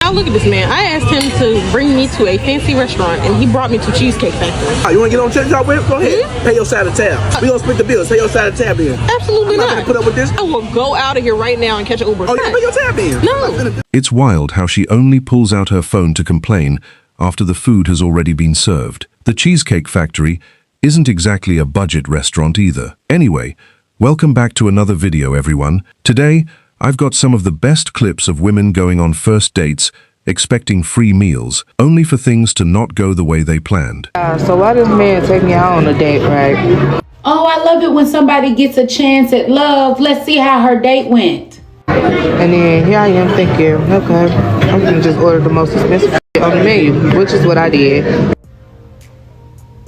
Now look at this man. I asked him to bring me to a fancy restaurant, and he brought me to Cheesecake Factory. You want to get on check job with? Go ahead. Pay your side of tab. We gonna split the bills. Pay your side of tab in. Absolutely not. not. Gonna put up with this. I will go out of here right now and catch an Uber. Oh, you pay your tab in. No. It's wild how she only pulls out her phone to complain after the food has already been served. The Cheesecake Factory isn't exactly a budget restaurant either. Anyway, welcome back to another video, everyone. Today, I've got some of the best clips of women going on first dates, expecting free meals, only for things to not go the way they planned. So why does man take me out on a date, right? Oh, I love it when somebody gets a chance at love. Let's see how her date went. And then here I am thinking, okay, I'm gonna just order the most expensive on the menu, which is what I did.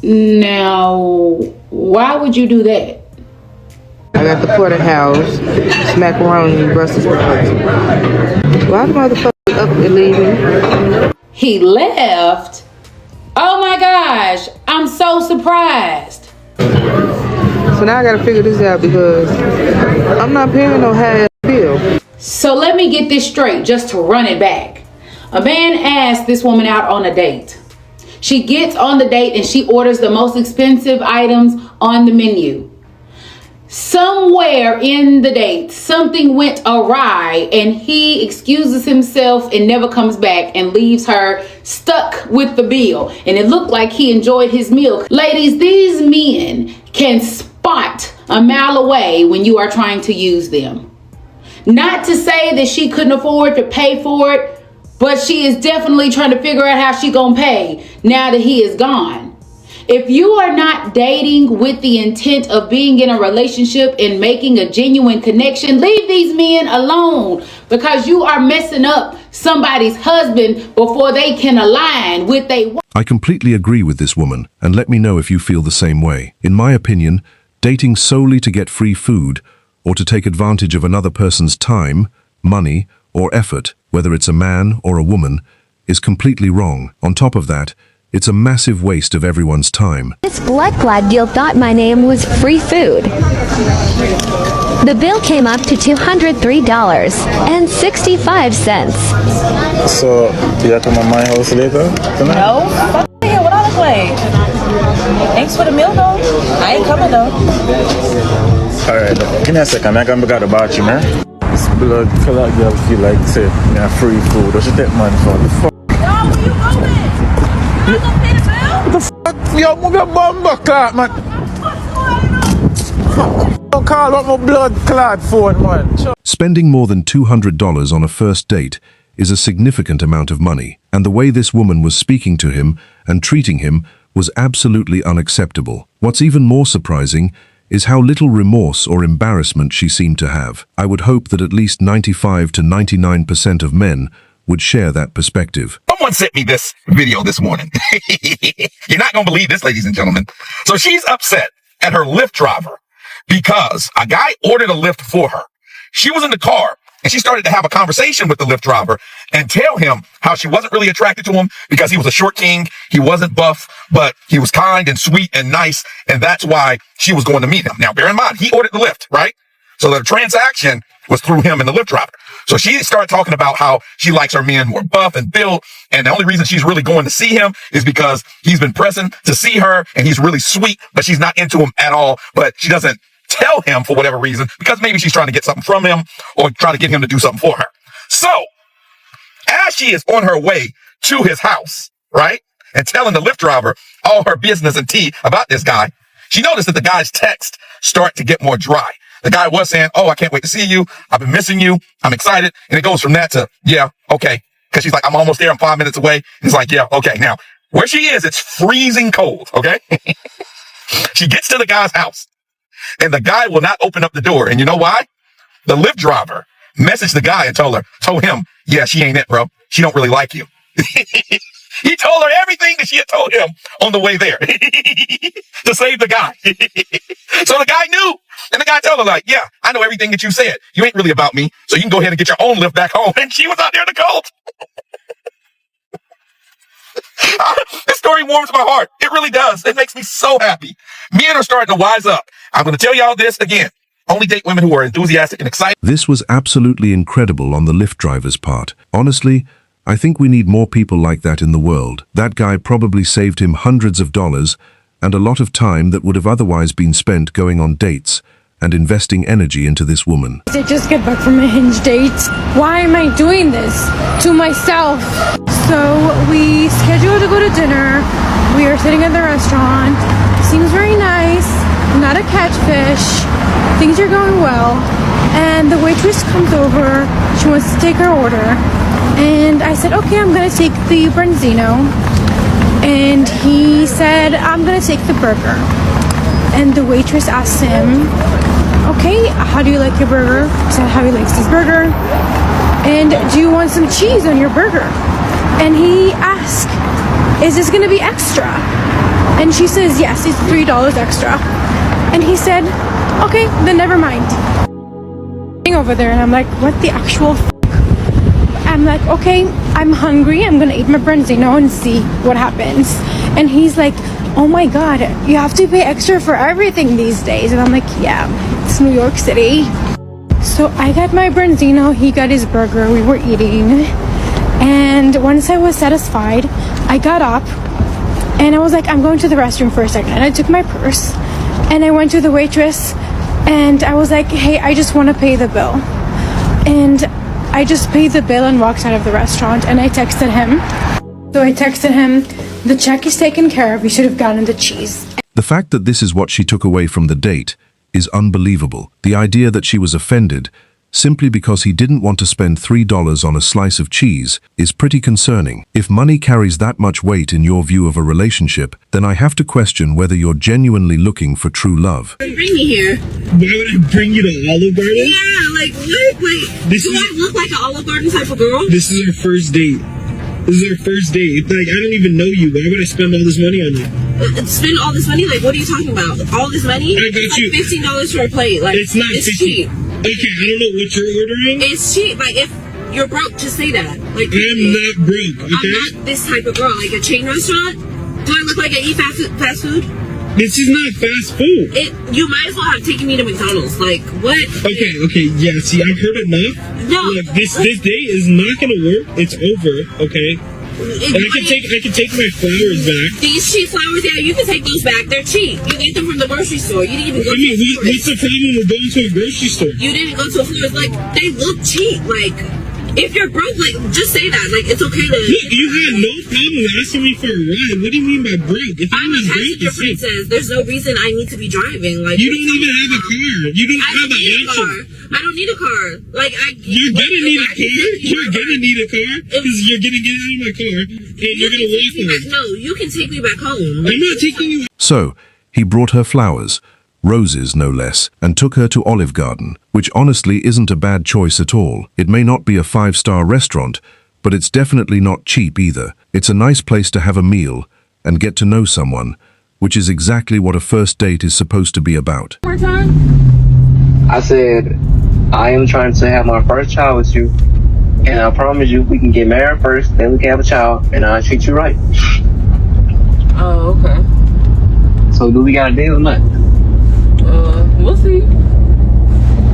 Now, why would you do that? I got the porterhouse, macaroni, Brussels sprouts. Why the motherfucker up and leaving? He left? Oh my gosh, I'm so surprised. So now I gotta figure this out because I'm not paying no half bill. So let me get this straight just to run it back. A man asked this woman out on a date. She gets on the date and she orders the most expensive items on the menu. Somewhere in the date, something went awry and he excuses himself and never comes back and leaves her stuck with the bill. And it looked like he enjoyed his meal. Ladies, these men can spot a mile away when you are trying to use them. Not to say that she couldn't afford to pay for it, but she is definitely trying to figure out how she gonna pay now that he is gone. If you are not dating with the intent of being in a relationship and making a genuine connection, leave these men alone because you are messing up somebody's husband before they can align with their wife. I completely agree with this woman, and let me know if you feel the same way. In my opinion, dating solely to get free food or to take advantage of another person's time, money, or effort, whether it's a man or a woman, is completely wrong. On top of that, it's a massive waste of everyone's time. This blood clot deal thought my name was free food. The bill came up to $203.65. So, you have to come to my house later tonight? No, fuck here, what I look like? Thanks for the meal though. I ain't coming though. Alright, give me a second, I can got the bathroom, man. This blood clot girl feel like say, me a free food. What you take man for? The fuck? Yo, where you going? You gonna pay the bill? The fuck? Yo, move your bumper clot, man. Don't call up my blood clot phone, man. Spending more than $200 on a first date is a significant amount of money, and the way this woman was speaking to him and treating him was absolutely unacceptable. What's even more surprising is how little remorse or embarrassment she seemed to have. I would hope that at least 95 to 99% of men would share that perspective. Someone sent me this video this morning. You're not going to believe this, ladies and gentlemen. So she's upset at her Lyft driver because a guy ordered a Lyft for her. She was in the car and she started to have a conversation with the Lyft driver and tell him how she wasn't really attracted to him because he was a short king. He wasn't buff, but he was kind and sweet and nice. And that's why she was going to meet him. Now, bear in mind, he ordered the Lyft, right? So the transaction was through him and the Lyft driver. So she started talking about how she likes her men more buff and built. And the only reason she's really going to see him is because he's been pressing to see her and he's really sweet, but she's not into him at all. But she doesn't tell him for whatever reason, because maybe she's trying to get something from him or trying to get him to do something for her. So as she is on her way to his house, right, and telling the Lyft driver all her business and tea about this guy, she noticed that the guy's text start to get more dry. The guy was saying, oh, I can't wait to see you. I've been missing you. I'm excited. And it goes from that to, yeah, okay. Because she's like, I'm almost there. I'm 5 minutes away. He's like, yeah, okay. Now, where she is, it's freezing cold, okay? She gets to the guy's house, and the guy will not open up the door. And you know why? The Lyft driver messaged the guy and told him, yeah, she ain't it, bro. She don't really like you. He told her everything that she had told him on the way there to save the guy. So the guy knew. And the guy told her, like, yeah, I know everything that you said. You ain't really about me. So you can go ahead and get your own Lyft back home. And she was out there in the cold. This story warms my heart. It really does. It makes me so happy. Men are starting to wise up. I'm going to tell y'all this again. Only date women who are enthusiastic and excited. This was absolutely incredible on the Lyft driver's part. Honestly, I think we need more people like that in the world. That guy probably saved him hundreds of dollars and a lot of time that would have otherwise been spent going on dates and investing energy into this woman. I just get back from a Hinge date. Why am I doing this to myself? So we scheduled to go to dinner. We are sitting at the restaurant. Seems very nice. Not a catfish. Things are going well. And the waitress comes over. She wants to take her order. And I said, okay, I'm gonna take the branzino. And he said, I'm gonna take the burger. And the waitress asked him, okay, how do you like your burger? He said how he likes his burger. And do you want some cheese on your burger? And he asked, is this gonna be extra? And she says, yes, it's $3 extra. And he said, okay, then never mind. Over there, and I'm like, what the actual f***? I'm like, okay, I'm hungry. I'm gonna eat my branzino and see what happens. And he's like, oh my god, you have to pay extra for everything these days. And I'm like, yeah, it's New York City. So I got my branzino, he got his burger, we were eating. And once I was satisfied, I got up and I was like, I'm going to the restroom for a second. And I took my purse and I went to the waitress and I was like, hey, I just want to pay the bill. And I just paid the bill and walked out of the restaurant, and I texted him. So I texted him, the check is taken care of, you should have gotten the cheese. The fact that this is what she took away from the date is unbelievable. The idea that she was offended simply because he didn't want to spend $3 on a slice of cheese is pretty concerning. If money carries that much weight in your view of a relationship, then I have to question whether you're genuinely looking for true love. Bring me here. Why would I bring you to Olive Garden? Yeah, like what? Wait, do I look like an Olive Garden type of girl? This is our first date. This is our first date. Like, I don't even know you. Why would I spend all this money on you? Spend all this money? Like, what are you talking about? All this money? I got you. $15 for a plate. Like, It's not it's 50. cheap. Okay, I don't know what you're ordering. It's cheap. Like, if you're broke, just say that. Like, I'm not broke, okay? I'm not this type of girl. Like a chain restaurant? Do I look like I eat fast food? This is not fast food. You might as well have taken me to McDonald's. Like, what? Okay, yeah, see, I've heard enough. No. Look, this date is not gonna work. It's over, okay? And I can take my flowers back. These cheap flowers, yeah, you can take those back. They're cheap. You get them from the grocery store. You didn't even go I mean, what's the problem with going to a grocery store? You didn't go to a florist. Like, they look cheap. Like, if you're broke, like, just say that. Like, it's okay to... You had no problem asking me for a ride. What do you mean by broke? If I'm a passenger princess. There's no reason I need to be driving. Like, you don't even have a car. You don't have an option. I don't need a car. Like, You're gonna need a car. You're gonna need a car because you're gonna get out of my car and you're gonna walk home. No, you can take me back home. I'm not taking you. So, he brought her flowers, roses no less, and took her to Olive Garden, which honestly isn't a bad choice at all. It may not be a 5-star restaurant, but it's definitely not cheap either. It's a nice place to have a meal and get to know someone, which is exactly what a first date is supposed to be about. More time? I said, I am trying to have my first child with you, and I promise you we can get married first, then we can have a child, and I'll treat you right. Oh, okay. So do we got a deal or not? We'll see.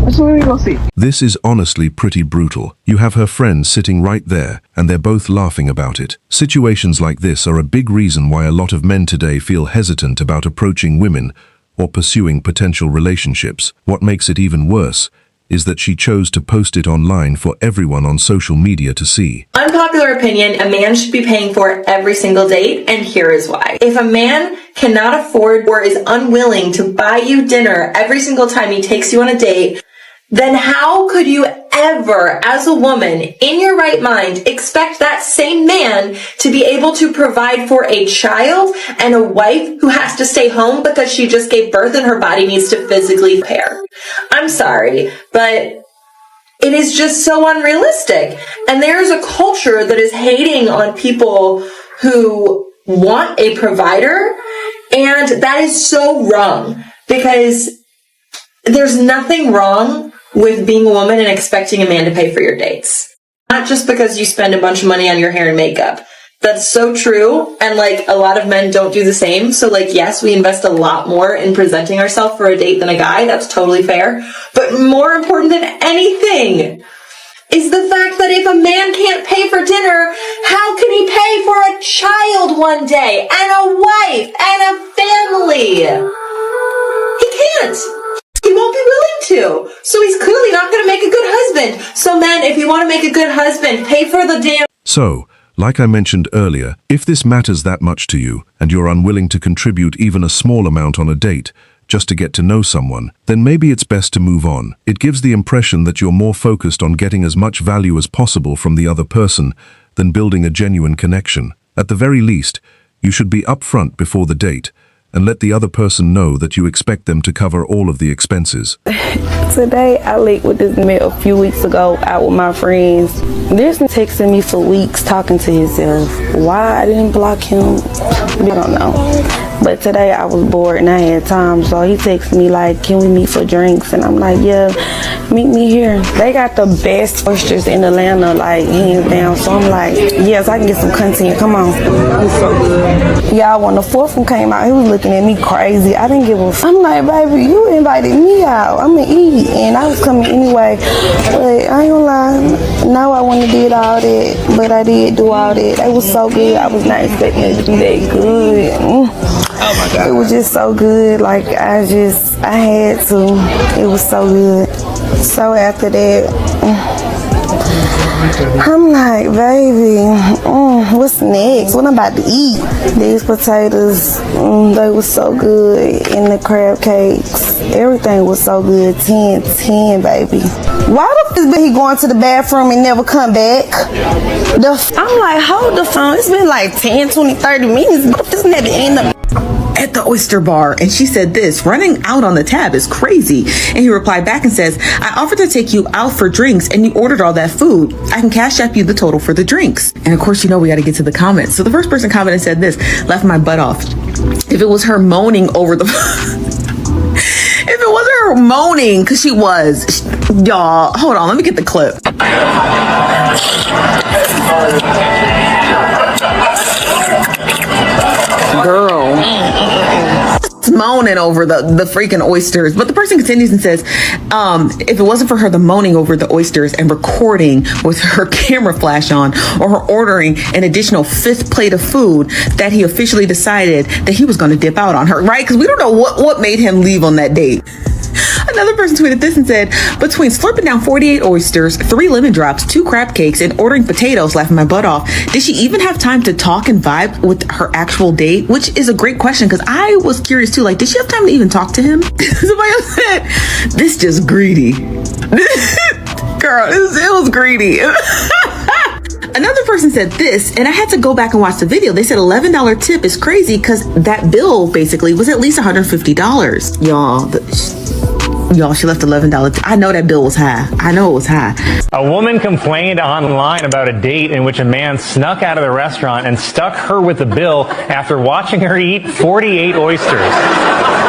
That's what we're gonna see. This is honestly pretty brutal. You have her friends sitting right there, and they're both laughing about it. Situations like this are a big reason why a lot of men today feel hesitant about approaching women or pursuing potential relationships. What makes it even worse is that she chose to post it online for everyone on social media to see. Unpopular opinion, a man should be paying for every single date, and here is why. If a man cannot afford or is unwilling to buy you dinner every single time he takes you on a date, then how could you ever, as a woman, in your right mind, expect that same man to be able to provide for a child and a wife who has to stay home because she just gave birth and her body needs to physically repair? I'm sorry, but it is just so unrealistic. And there's a culture that is hating on people who want a provider, and that is so wrong, because there's nothing wrong with being a woman and expecting a man to pay for your dates. Not just because you spend a bunch of money on your hair and makeup. That's so true, and like a lot of men don't do the same. So like, yes, we invest a lot more in presenting ourselves for a date than a guy. That's totally fair. But more important than anything is the fact that if a man can't pay for dinner, how can he pay for a child one day, and a wife, and a family? He can't. He won't be willing to. So he's clearly not going to make a good husband. So men, if you want to make a good husband, pay for the damn... So, like I mentioned earlier, if this matters that much to you, and you're unwilling to contribute even a small amount on a date, just to get to know someone, then maybe it's best to move on. It gives the impression that you're more focused on getting as much value as possible from the other person than building a genuine connection. At the very least, you should be upfront before the date and let the other person know that you expect them to cover all of the expenses. Today, I linked with this man a few weeks ago out with my friends. There's been texting me for weeks talking to himself. Why I didn't block him, I don't know. But today I was bored and I had time, so he texted me like, can we meet for drinks? And I'm like, yeah, meet me here. They got the best oysters in Atlanta, like hands down. So I'm like, yes, I can get some content. Come on. It's so good. Y'all, when the fourth one came out, he was looking at me crazy. I didn't give a f. I'm like, baby, you invited me out. I'm gonna eat. And I was coming anyway. But I ain't gonna lie, no, I wouldn't have did all that, but I did do all that. It was so good. I was not expecting it to be that good. Oh my God. It was just so good. Like, I had to. It was so good. So after that, I'm like, baby, what's next? What I'm about to eat? These potatoes, they were so good. And the crab cakes, everything was so good. 10, baby. Why the f*** he going to the bathroom and never come back? I'm like, hold the phone. It's been like 10, 20, 30 minutes. What if it's never end up at the oyster bar? And she said this, running out on the tab is crazy. And he replied back and says, I offered to take you out for drinks and you ordered all that food. I can cash app you the total for the drinks. And of course, you know, we got to get to the comments. So the first person commented said this, laughed my butt off. If it was her moaning over the... If it wasn't her moaning, because she was, y'all, hold on, let me get the clip. Girl. Moaning over the freaking oysters. But the person continues and says, if it wasn't for her the moaning over the oysters and recording with her camera flash on, or her ordering an additional 5th plate of food, that he officially decided that he was going to dip out on her, right? Because we don't know what made him leave on that date. Another person tweeted this and said, between slurping down 48 oysters, 3 lemon drops, 2 crab cakes, and ordering potatoes, laughing my butt off, did she even have time to talk and vibe with her actual date? Which is a great question, because I was curious too. Like, did she have time to even talk to him? Somebody else said, this just greedy. Girl, it was greedy. Another person said this, and I had to go back and watch the video. They said $11 tip is crazy because that bill basically was at least $150. Y'all, she left $11. I know that bill was high. I know it was high. A woman complained online about a date in which a man snuck out of the restaurant and stuck her with the bill after watching her eat 48 oysters.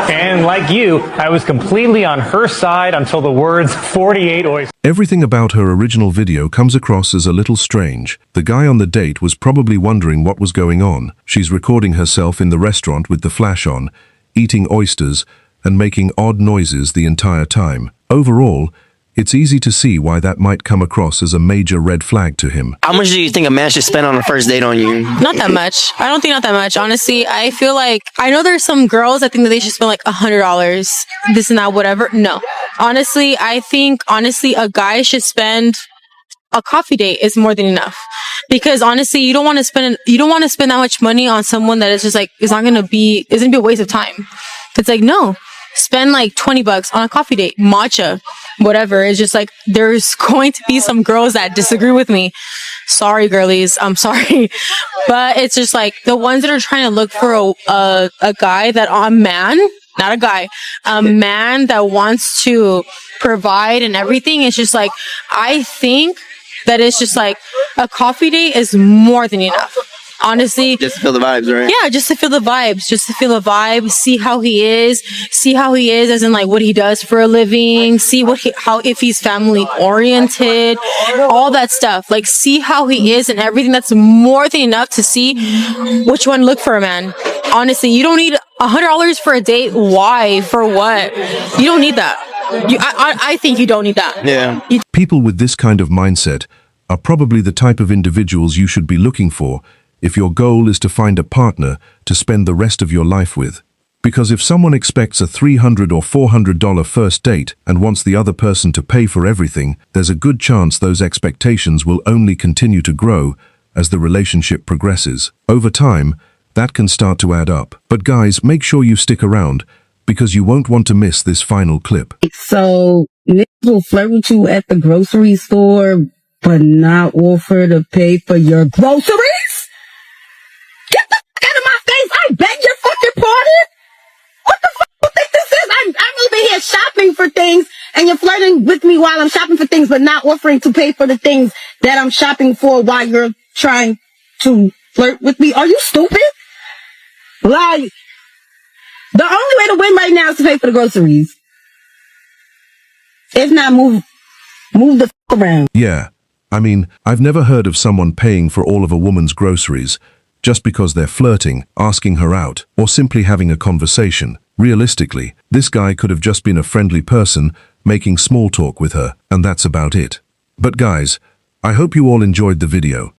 And like you, I was completely on her side until the words 48 oysters. Everything about her original video comes across as a little strange. The guy on the date was probably wondering what was going on. She's recording herself in the restaurant with the flash on, eating oysters, and making odd noises the entire time. Overall, it's easy to see why that might come across as a major red flag to him. How much do you think a man should spend on a first date on you? Not that much. I don't think not that much. Honestly, I feel like, I know there's some girls that think that they should spend like $100, this and that, whatever. No. Honestly, I think, a guy should spend, a coffee date is more than enough. Because honestly, you don't want to spend that much money on someone that is just like, it's gonna be a waste of time. It's like, no. Spend like $20 on a coffee date, matcha, whatever. It's just like, there's going to be some girls that disagree with me. Sorry, girlies. I'm sorry. But it's just like the ones that are trying to look for a guy a man that wants to provide and everything. It's just like, I think that it's just like a coffee date is more than enough. Honestly, just to feel the vibes, right? Yeah, just to feel the vibes, see how he is as in like what he does for a living, see if he's family oriented, all that stuff. Like, see how he is and everything. That's more than enough to see which one look for a man. Honestly, you don't need $100 for a date. Why? For what? You don't need that. I think you don't need that. Yeah. People with this kind of mindset are probably the type of individuals you should be looking for if your goal is to find a partner to spend the rest of your life with. Because if someone expects a $300 or $400 first date and wants the other person to pay for everything, there's a good chance those expectations will only continue to grow as the relationship progresses. Over time, that can start to add up. But guys, make sure you stick around because you won't want to miss this final clip. So, niggas will flirt with you at the grocery store, but not offer to pay for your groceries? Get the fuck out of my face! I beg your fucking pardon? What the fuck do you think this is? I'm over here shopping for things, and you're flirting with me while I'm shopping for things, but not offering to pay for the things that I'm shopping for while you're trying to flirt with me. Are you stupid? Like, the only way to win right now is to pay for the groceries. If not, move the fuck around. Yeah, I mean, I've never heard of someone paying for all of a woman's groceries just because they're flirting, asking her out, or simply having a conversation. Realistically, this guy could have just been a friendly person making small talk with her, and that's about it. But guys, I hope you all enjoyed the video.